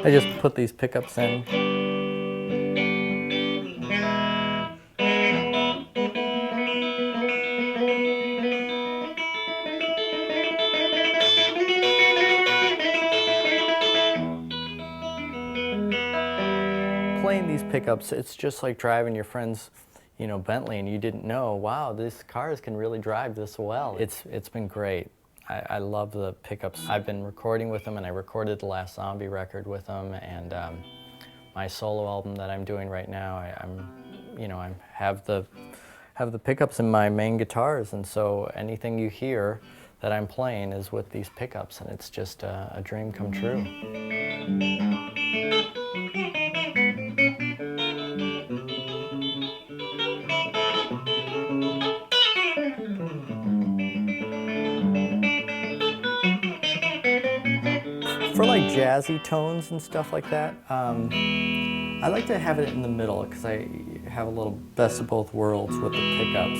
I just put these pickups in. Playing these pickups, it's just like driving your friend's, Bentley, and you didn't know, wow, these cars can really drive this well. It's been great. I love the pickups. I've been recording with them, and I recorded the last Zombie record with them, and my solo album that I'm doing right now, I have the pickups in my main guitars, and so anything you hear that I'm playing is with these pickups, and it's just a dream come true. For like jazzy tones and stuff like that, I like to have it in the middle because I have a little best of both worlds with the pickups,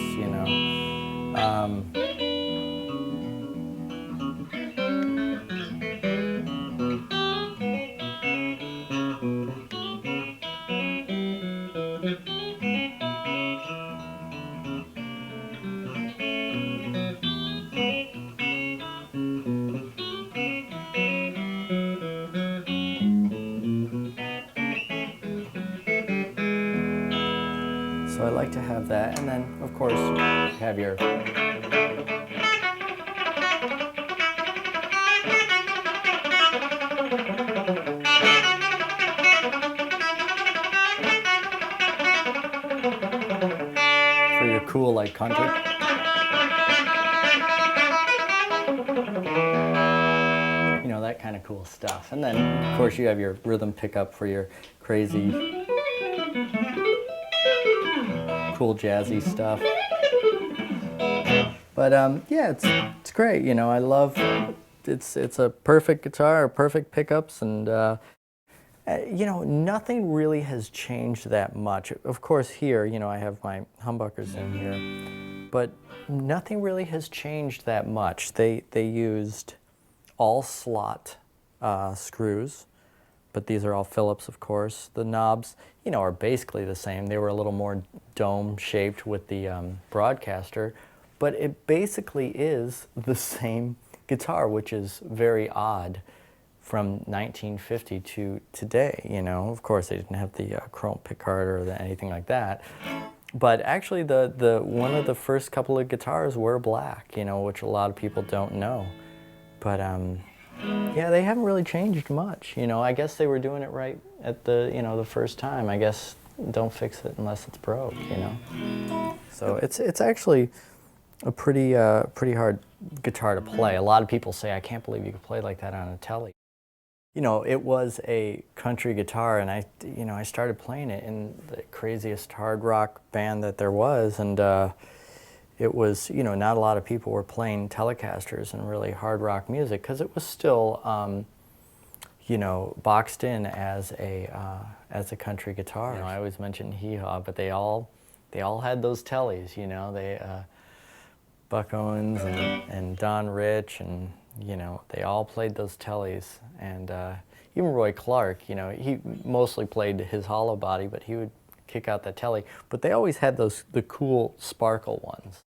So I like to have that, and then of course you have your for your cool like country. That kind of cool stuff. And then of course you have your rhythm pickup for your crazy cool jazzy stuff. But yeah, it's great. I love it's a perfect guitar, perfect pickups, and nothing really has changed that much. Of course, here, I have my humbuckers in here, but nothing really has changed that much. They used all slot screws, but these are all Phillips, of course. The knobs, are basically the same. They were a little more dome-shaped with the broadcaster, but it basically is the same guitar, which is very odd from 1950 to today. Of course, they didn't have the chrome pickguard or anything like that. But actually, the one of the first couple of guitars were black, which a lot of people don't know. But yeah, they haven't really changed much. I guess they were doing it right at the first time. I guess don't fix it unless it's broke. So it's actually a pretty hard guitar to play. A lot of people say, I can't believe you could play like that on a Tele. It was a country guitar, and I started playing it in the craziest hard rock band that there was, and it was, not a lot of people were playing Telecasters and really hard rock music because it was still, boxed in as a country guitar. I always mention Hee Haw, but they all had those Teles. They Buck Owens and Don Rich, and they all played those Teles, and even Roy Clark. He mostly played his hollow body, but he would kick out that Tele. But they always had the cool sparkle ones.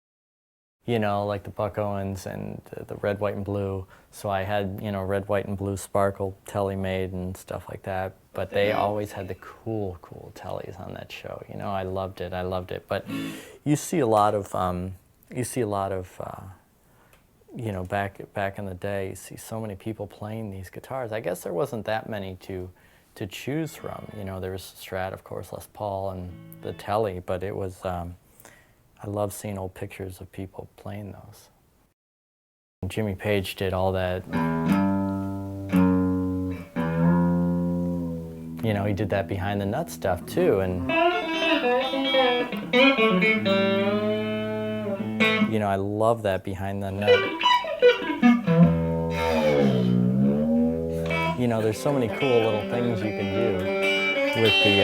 Like the Buck Owens and the red, white, and blue. So I had, red, white, and blue sparkle Tele made and stuff like that. But they always had the cool Teles on that show. I loved it. But you see a lot of, back in the day, you see so many people playing these guitars. I guess there wasn't that many to choose from. There was Strat, of course, Les Paul, and the Tele, but it was. I love seeing old pictures of people playing those. Jimmy Page did all that. He did that behind the nut stuff too, and I love that behind the nut. There's so many cool little things you can do with the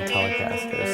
Telecasters.